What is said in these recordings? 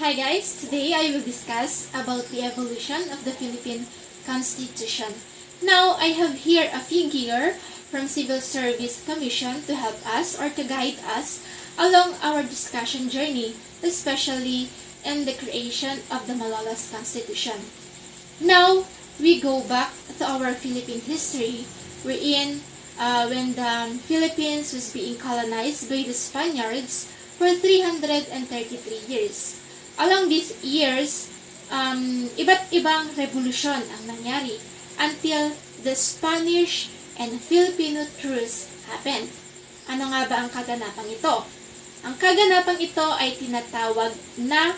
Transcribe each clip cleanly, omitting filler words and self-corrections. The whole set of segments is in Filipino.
Hi guys, today I will discuss about the evolution of the Philippine Constitution. Now, I have here a figure from Civil Service Commission to help us or to guide us along our discussion journey, especially in the creation of the Malolos Constitution. Now, we go back to our Philippine history wherein when the Philippines was being colonized by the Spaniards for 333 years. Along these years, iba't ibang revolusyon ang nangyari until the Spanish and Filipino truce happened. Ano nga ba ang kaganapang ito? Ang kaganapang ito ay tinatawag na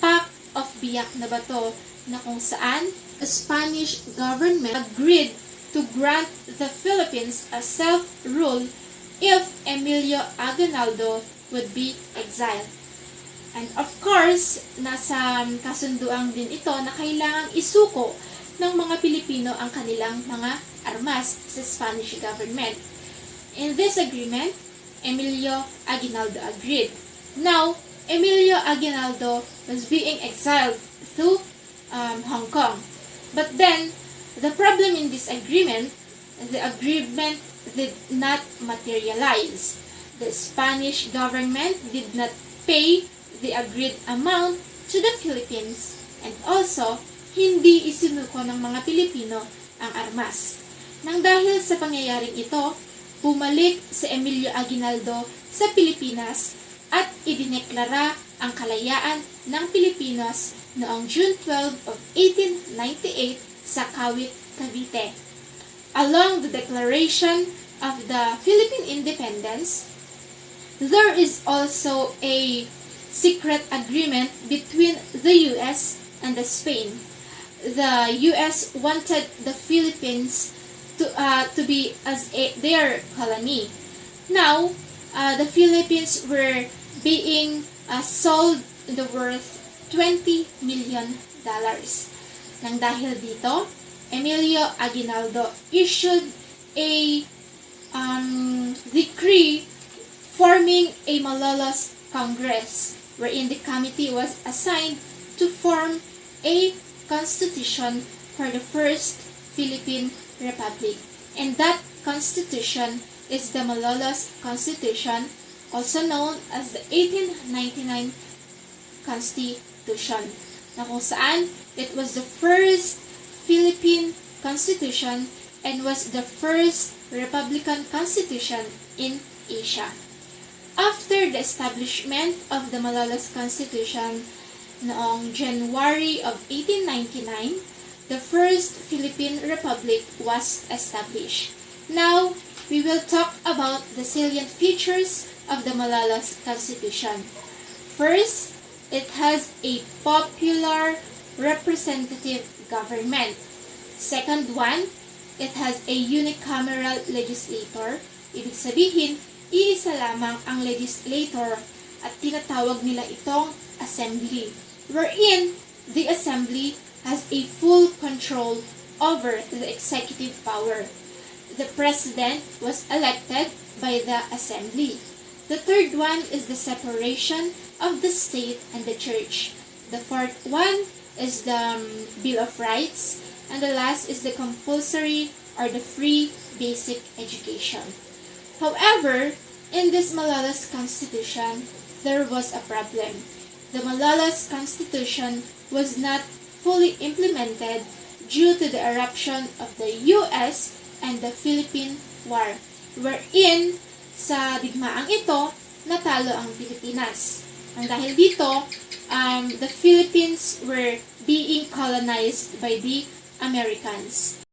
Pact of Biak na Bato na kung saan the Spanish government agreed to grant the Philippines a self-rule if Emilio Aguinaldo would be exiled. And of course, nasa kasunduan din ito na kailangang isuko ng mga Pilipino ang kanilang mga armas sa Spanish government. In this agreement, Emilio Aguinaldo agreed. Now, Emilio Aguinaldo was being exiled to Hong Kong. But then, the problem in this agreement, the agreement did not materialize. The Spanish government did not pay the agreed amount to the Philippines, and also, hindi isinuko ng mga Pilipino ang armas. Nang dahil sa pangyayaring ito, bumalik si Emilio Aguinaldo sa Pilipinas at idineklara ang kalayaan ng Pilipinas noong June 12 of 1898 sa Kawit, Cavite. Along the declaration of the Philippine independence, there is also a secret agreement between the U.S. and the Spain. The U.S. wanted the Philippines to be as their colony. Now, the Philippines were being sold in the worth $20 million. Nang dahil dito, Emilio Aguinaldo issued a decree forming a Malolos Congress, wherein the committee was assigned to form a constitution for the first Philippine Republic. And that constitution is the Malolos Constitution, also known as the 1899 Constitution, na kung saan it was the first Philippine Constitution and was the first Republican Constitution in Asia. After the establishment of the Malolos Constitution noong January of 1899, the first Philippine Republic was established. Now, we will talk about the salient features of the Malolos Constitution. First, it has a popular representative government. Second one, it has a unicameral legislature. Ibig sabihin, iisa lamang ang legislator at tinatawag nila itong assembly, wherein the assembly has a full control over the executive power. The president was elected by the assembly. The third one is the separation of the state and the church. The fourth one is the Bill of Rights, and the last is the compulsory or the free basic education. However, in this Malolos Constitution, there was a problem. The Malolos Constitution was not fully implemented due to the eruption of the U.S. and the Philippine War, wherein sa digmaang ito, natalo ang Pilipinas. Ang dahil dito, the Philippines were being colonized by the Americans.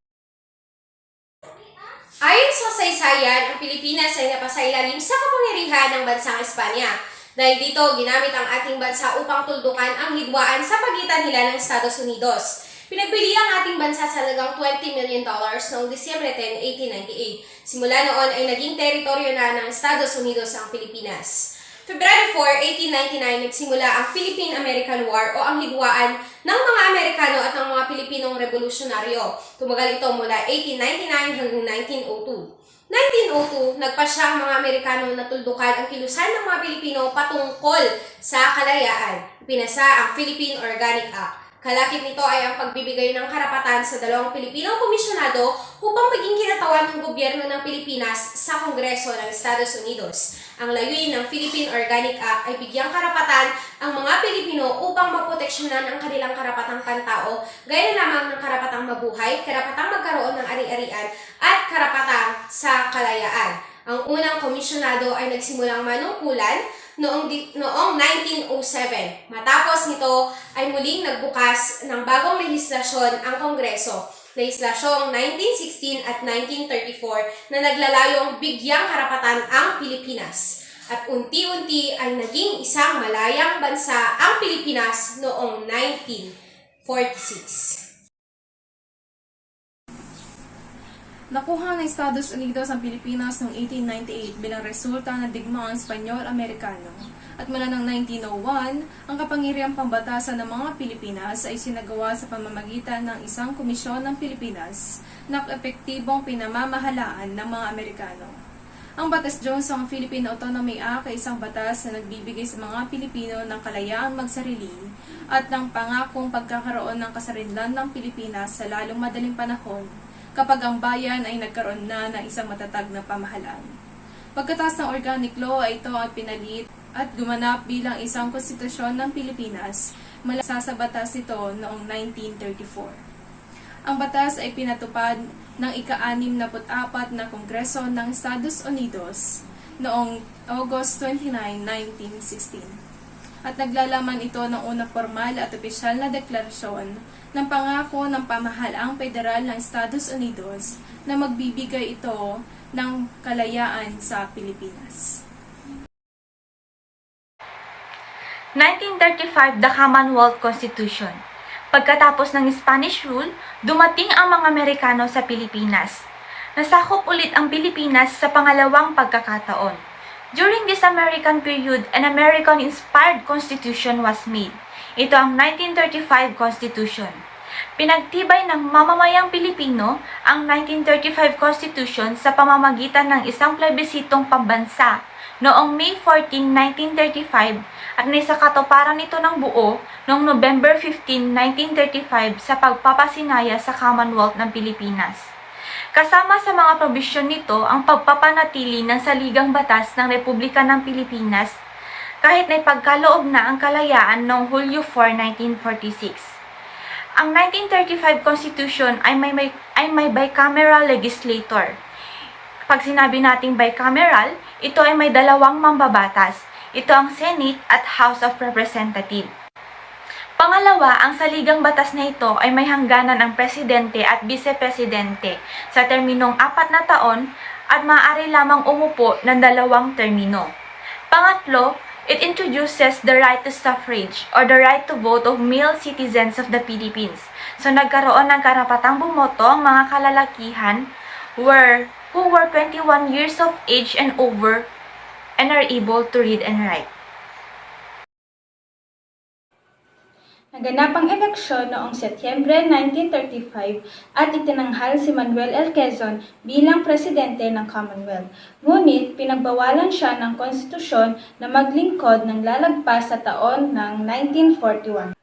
Ayon sa kasaysayan, ang Pilipinas ay napasailalim sa kapangyarihan ng bansang Espanya. Dahil dito, ginamit ang ating bansa upang tuldukan ang hidwaan sa pagitan nila ng Estados Unidos. Pinagbili ang ating bansa sa halagang $20 million noong Disyembre 10, 1898. Simula noon ay naging teritoryo na ng Estados Unidos ang Pilipinas. February 4, 1899, nagsimula ang Philippine-American War o ang hidwaan ng mga Amerikano at ng mga Pilipinong revolusyonaryo. Tumagal ito mula 1899 hanggang 1902. 1902, nagpasya ang mga Amerikano na tuldukan ang kilusan ng mga Pilipino patungkol sa kalayaan. Pinasa ang Philippine Organic Act. Kalakip nito ay ang pagbibigay ng karapatan sa dalawang Pilipinong komisyonado upang maging kinatawan ng gobyerno ng Pilipinas sa Kongreso ng Estados Unidos. Ang layunin ng Philippine Organic Act ay bigyang karapatan ang mga Pilipino upang maproteksyonan ang kanilang karapatang pantao, gaya lamang ng karapatang mabuhay, karapatang magkaroon ng ari-arian, at karapatang sa kalayaan. Ang unang komisyonado ay nagsimulang manungkulan noong 1907. Matapos nito ay muling nagbukas ng bagong lehislasyon ang Kongreso, lehislasyong 1916 at 1934 na naglalayong bigyang karapatan ang Pilipinas. At unti-unti ay naging isang malayang bansa ang Pilipinas noong 1946. Nakuha ng Estados Unidos ang Pilipinas noong 1898 bilang resulta ng digmaang Espanyol-Amerikano. At mula ng 1901, ang kapangyarihang pambatasan ng mga Pilipinas ay sinagawa sa pamamagitan ng isang komisyon ng Pilipinas na epektibong pinamamahalaan ng mga Amerikano. Ang Batas Jones o ang Philippine Autonomy Act ay isang batas na nagbibigay sa mga Pilipino ng kalayaang magsarili at ng pangakong pagkakaroon ng kasarinlan ng Pilipinas sa lalong madaling panahon kapag ang bayan ay nagkaroon na ng isang matatag na pamahalaan. Pagkatapos ng organic law ay ito ay pinalit at gumanap bilang isang konstitusyon ng Pilipinas mula sa batas ito noong 1934. Ang batas ay pinatupad ng ika-64 na Kongreso ng Estados Unidos noong August 29, 1916. At naglalaman ito ng unang formal at opisyal na deklarasyon ng pangako ng pamahalaang federal ng Estados Unidos na magbibigay ito ng kalayaan sa Pilipinas. 1935, the Commonwealth Constitution. Pagkatapos ng Spanish rule, dumating ang mga Amerikano sa Pilipinas. Nasakop ulit ang Pilipinas sa pangalawang pagkakataon. During this American period, an American-inspired constitution was made. Ito ang 1935 Constitution. Pinagtibay ng mamamayang Pilipino ang 1935 Constitution sa pamamagitan ng isang plebisitong pambansa noong May 14, 1935 at naisakatuparan ito ng buo noong November 15, 1935 sa pagpapasinaya sa Commonwealth ng Pilipinas. Kasama sa mga probisyon nito ang pagpapanatili ng saligang batas ng Republika ng Pilipinas kahit na ipagkaloob na ang kalayaan noong Hulyo 4, 1946. Ang 1935 Constitution ay may bicameral legislator. Pag sinabi nating bicameral, ito ay may dalawang mambabatas. Ito ang Senate at House of Representatives. Pangalawa, ang saligang batas na ito ay may hangganan ang presidente at vice-presidente sa terminong 4 na taon at maaari lamang umupo ng 2 termino. Pangatlo, it introduces the right to suffrage or the right to vote of male citizens of the Philippines. So nagkaroon ng karapatang bumoto ang mga kalalakihan who were 21 years of age and over and are able to read and write. Naganap ang eleksyon noong Setyembre 1935 at itinanghal si Manuel L. Quezon bilang presidente ng Commonwealth. Ngunit pinagbawalan siya ng konstitusyon na maglingkod ng lalagpas sa taon ng 1941.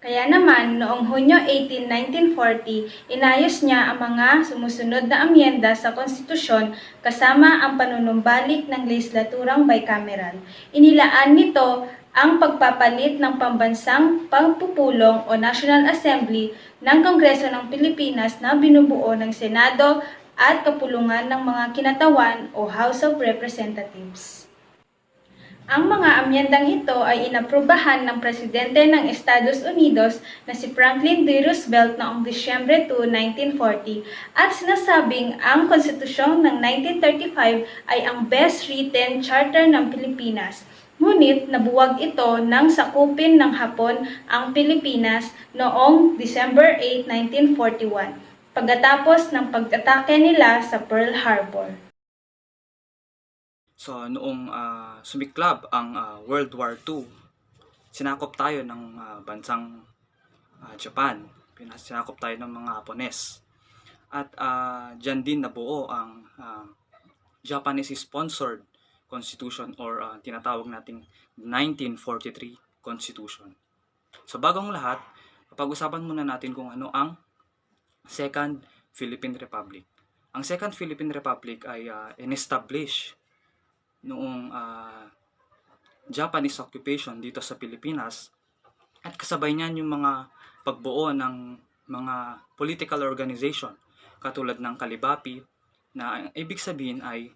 Kaya naman, noong Hunyo 18, 1940, inayos niya ang mga sumusunod na amyenda sa konstitusyon kasama ang panunumbalik ng legislaturang bicameral. Inilaan nito ang pagpapalit ng pambansang pagpupulong o National Assembly ng Kongreso ng Pilipinas na binubuo ng Senado at kapulungan ng mga kinatawan o House of Representatives. Ang mga amyendang ito ay inaprubahan ng Presidente ng Estados Unidos na si Franklin D. Roosevelt noong Disyembre 2, 1940 at sinasabing ang konstitusyon ng 1935 ay ang best written charter ng Pilipinas. Ngunit nabuwag ito nang sakupin ng Hapon ang Pilipinas noong December 8, 1941, pagkatapos ng pag-atake nila sa Pearl Harbor. So noong sumiklab ang World War II, sinakop tayo ng bansang Japan. Sinakop tayo ng mga Hapones. At dyan din nabuo ang Japanese-sponsored Constitution or tinatawag nating 1943 Constitution. So bagong lahat, pag-usapan muna natin kung ano ang Second Philippine Republic. Ang Second Philippine Republic ay in-establish noong Japanese occupation dito sa Pilipinas at kasabay niyan yung mga pagbuo ng mga political organization katulad ng Kalibapi na ang ibig sabihin ay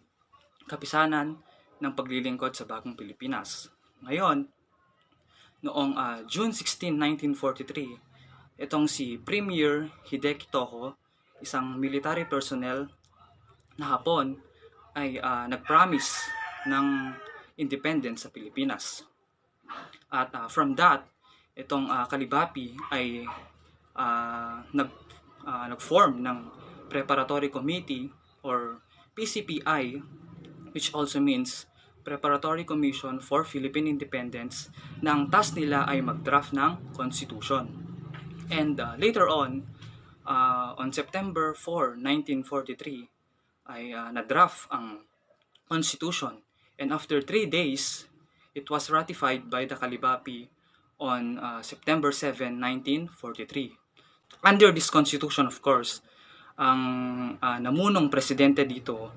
kapisanan ng paglilingkod sa bagong Pilipinas. Ngayon, noong June 16, 1943, itong si Premier Hideki Toho, isang military personnel na Hapon, ay nag-promise ng independence sa Pilipinas. At from that, itong Kalibapi ay nag-form ng Preparatory Committee or PCPI, which also means Preparatory Commission for Philippine Independence, na ang task nila ay mag-draft ng Constitution. And later on September 4, 1943, ay na-draft ang Constitution. And after 3 days, it was ratified by the Kalibapi on September 7, 1943. Under this Constitution, of course, ang namunong presidente dito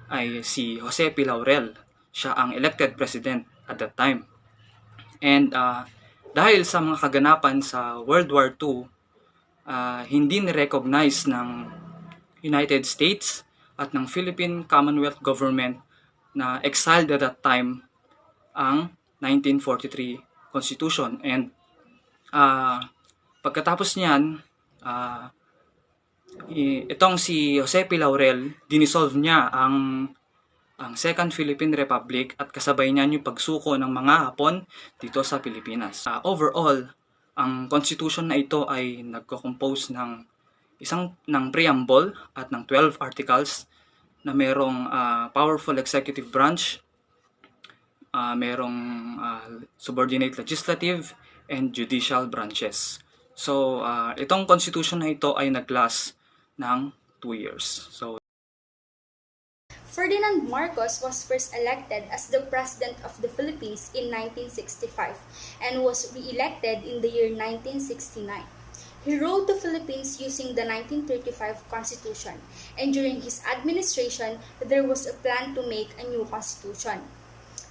ay si Jose P. Laurel. Siya ang elected president at that time. And dahil sa mga kaganapan sa World War II, hindi ni-recognize ng United States at ng Philippine Commonwealth Government na exiled at that time ang 1943 Constitution. And pagkatapos niyan, itong si Jose P. Laurel, dinisolve niya ang Second Philippine Republic at kasabay niyan yung pagsuko ng mga Hapon dito sa Pilipinas. Overall, ang Constitution na ito ay nagko-compose ng preamble at ng 12 articles na merong powerful executive branch, merong subordinate legislative and judicial branches. So, itong Constitution na ito ay nag-last ng 2 years. So, Ferdinand Marcos was first elected as the President of the Philippines in 1965 and was re-elected in the year 1969. He ruled the Philippines using the 1935 Constitution, and during his administration, there was a plan to make a new constitution.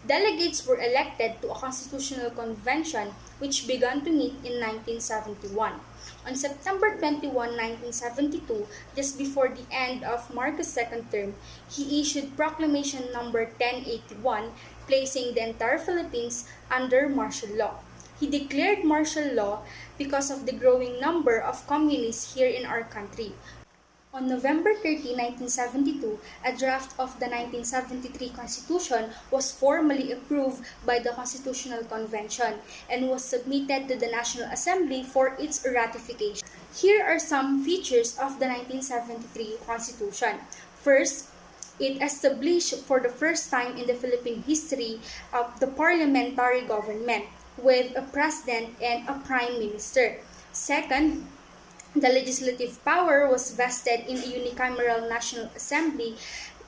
Delegates were elected to a constitutional convention which began to meet in 1971. On September 21, 1972, just before the end of Marcos' second term, he issued Proclamation Number 1081, placing the entire Philippines under martial law. He declared martial law because of the growing number of communists here in our country. On November 30, 1972, a draft of the 1973 Constitution was formally approved by the Constitutional Convention and was submitted to the National Assembly for its ratification. Here are some features of the 1973 Constitution. First, it established for the first time in the Philippine history the parliamentary government with a president and a prime minister. Second, the legislative power was vested in a unicameral National Assembly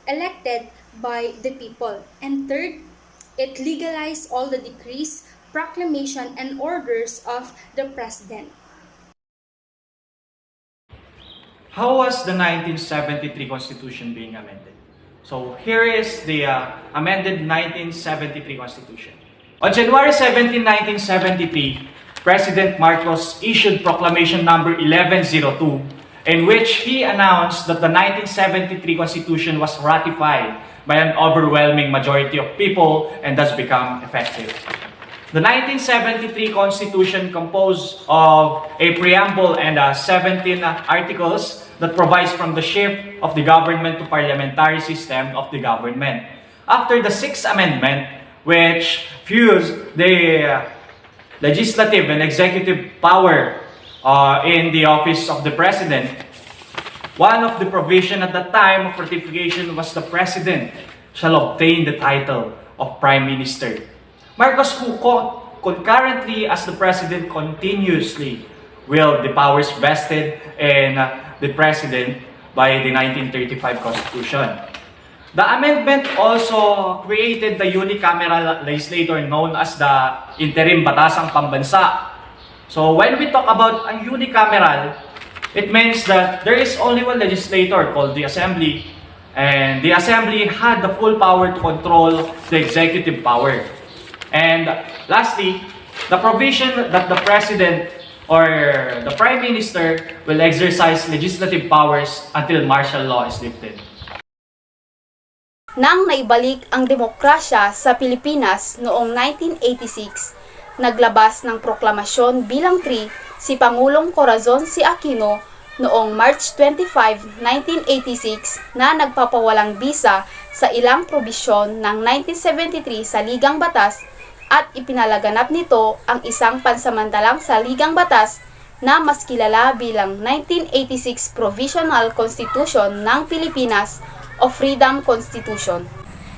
elected by the people. And third, it legalized all the decrees, proclamation, and orders of the President. How was the 1973 Constitution being amended? So here is the amended 1973 Constitution. On January 17, 1973, President Marcos issued Proclamation Number 1102, in which he announced that the 1973 Constitution was ratified by an overwhelming majority of people and thus become effective. The 1973 Constitution composed of a preamble and 17 articles that provides from the shift of the government to parliamentary system of the government. After the 6th Amendment, which fused the legislative and executive power in the office of the President, one of the provision at the time of ratification was the President shall obtain the title of Prime Minister. Marcos, who concurrently as the President, continuously wield the powers vested in the President by the 1935 Constitution. The amendment also created the unicameral legislature known as the interim batasang pambansa. So when we talk about a unicameral, it means that there is only one legislator called the Assembly, and the Assembly had the full power to control the executive power. And lastly, the provision that the President or the Prime Minister will exercise legislative powers until martial law is lifted. Nang naibalik ang demokrasya sa Pilipinas noong 1986, naglabas ng proklamasyon bilang 3 si Pangulong Corazon C. Aquino noong March 25, 1986 na nagpapawalang bisa sa ilang probisyon ng 1973 sa Ligang Batas at ipinalaganap nito ang isang pansamantalang saligang batas na mas kilala bilang 1986 Provisional Constitution ng Pilipinas o Freedom Constitution.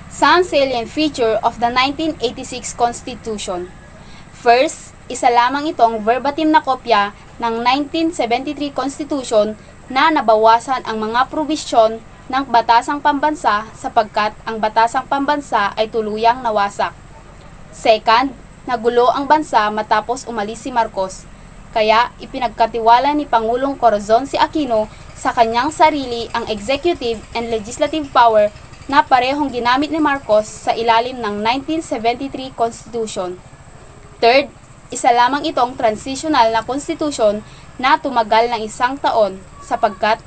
Some salient feature of the 1986 Constitution. First, isa lamang itong verbatim na kopya ng 1973 Constitution na nabawasan ang mga probisyon ng Batasang Pambansa sapagkat ang Batasang Pambansa ay tuluyang nawasak. Second, nagulo ang bansa matapos umalis si Marcos. Kaya ipinagkatiwala ni Pangulong Corazon C. Aquino sa kanyang sarili ang executive and legislative power na parehong ginamit ni Marcos sa ilalim ng 1973 Constitution. Third, isa lamang itong transitional na constitution na tumagal ng 1 taon sapagkat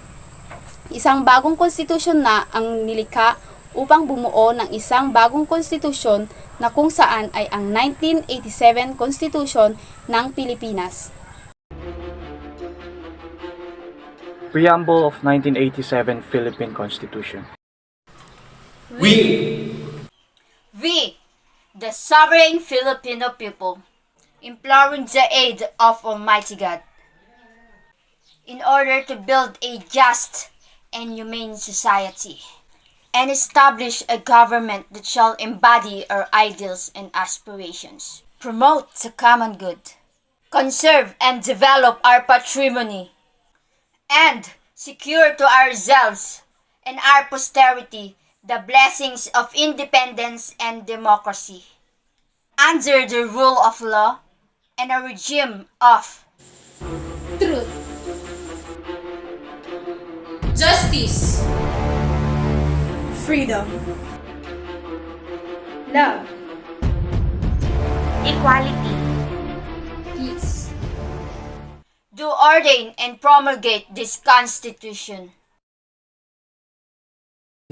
isang bagong konstitusyon na ang nilikha upang bumuo ng isang bagong konstitusyon na kung saan ay ang 1987 Constitution ng Pilipinas. Preamble of 1987 Philippine Constitution. We, the sovereign Filipino people, imploring the aid of Almighty God, in order to build a just and humane society, and establish a government that shall embody our ideals and aspirations, promote the common good, conserve and develop our patrimony, and secure to ourselves and our posterity the blessings of independence and democracy, under the rule of law and a regime of Truth. Justice. Freedom. Love. Equality. Peace. do ordain and promulgate this Constitution.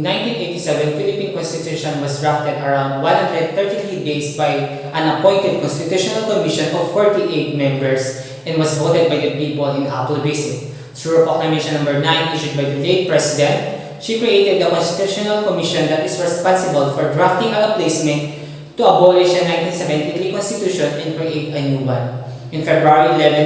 The 1987 Philippine Constitution was drafted around 133 days by an appointed Constitutional Commission of 48 members and was voted by the people in a plebiscite. Through Proclamation Number 9 issued by the late President, she created the Constitutional Commission that is responsible for drafting a replacement to abolish the 1973 Constitution and create a new one. In February 11,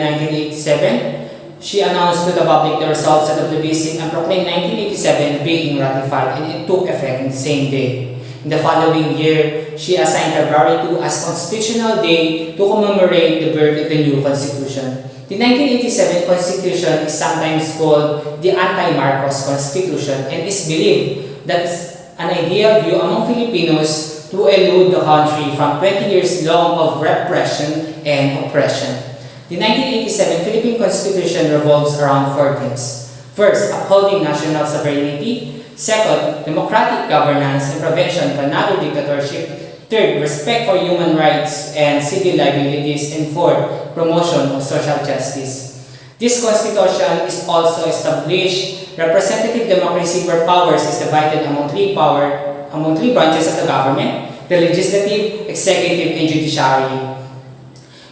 1987, she announced to the public the results of the plebiscite and proclaimed 1987 being ratified, and it took effect in the same day. In the following year, she assigned February 2 as Constitutional Day to commemorate the birth of the new Constitution. The 1987 Constitution is sometimes called the Anti-Marcos Constitution and is believed that an ideal view among Filipinos to elude the country from 20 years long of repression and oppression. The 1987 Philippine Constitution revolves around four things. First, upholding national sovereignty. Second, democratic governance and prevention of another dictatorship. Third, respect for human rights and civil liabilities. And fourth, promotion of social justice. This Constitution is also established representative democracy where powers is divided among three branches of the government: the legislative, executive, and judiciary.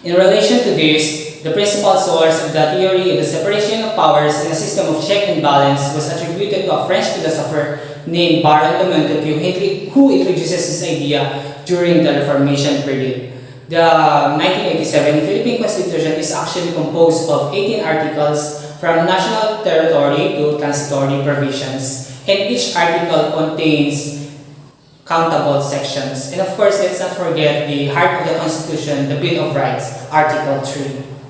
In relation to this, the principal source of the theory of the separation of powers in a system of check and balance was attributed to a French philosopher named Baron de Montesquieu, who introduces this idea during the Reformation period. The 1987 Philippine Constitution is actually composed of 18 articles from national territory to transitory provisions, and each article contains countable sections. And of course, let's not forget the heart of the Constitution, the Bill of Rights, Article 3.